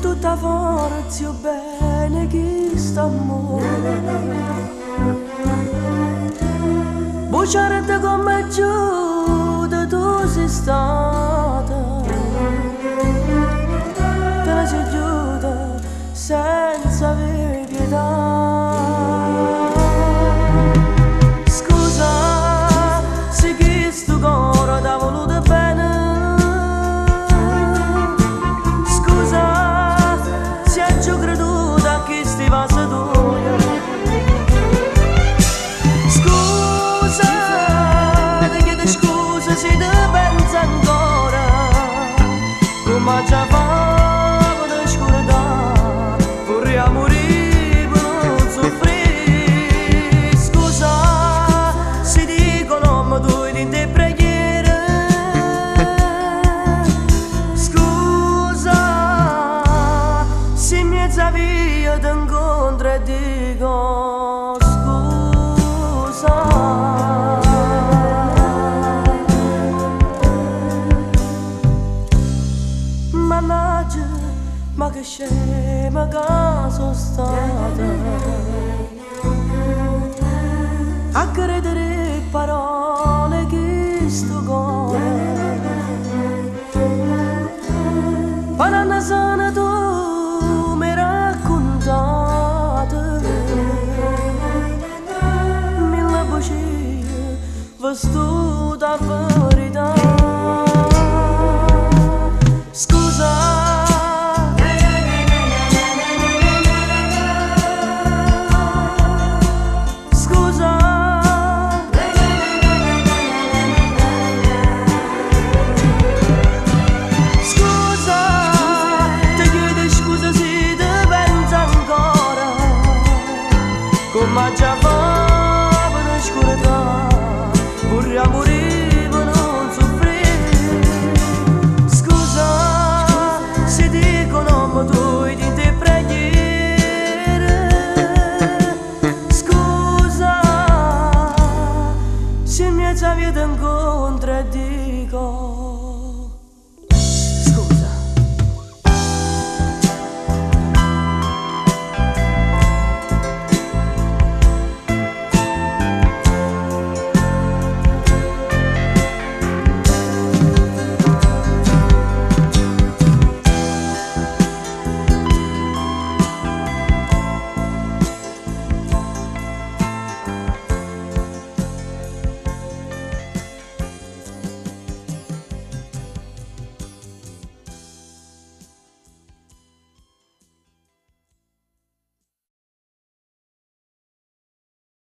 tutta forza bene chi sta amore. Buciarete come giuda tu sei stata, te ne sei giuda senza avere pietà. Scusa se chi sto cuore t'ha voluto bene, scusa se hai creduto a chi sti vasi tu. Si te pensa ancora come già favo da scordare, vorrei morire per non soffrire. Scusa se dico non tu di te preghiere, scusa se in mezza via ti incontro e dico scusa. Mannaggia, ma che scema che sono stata a credere parole che sto cuore. Pananna sana tu mi raccontate mille bugie vestuta fuori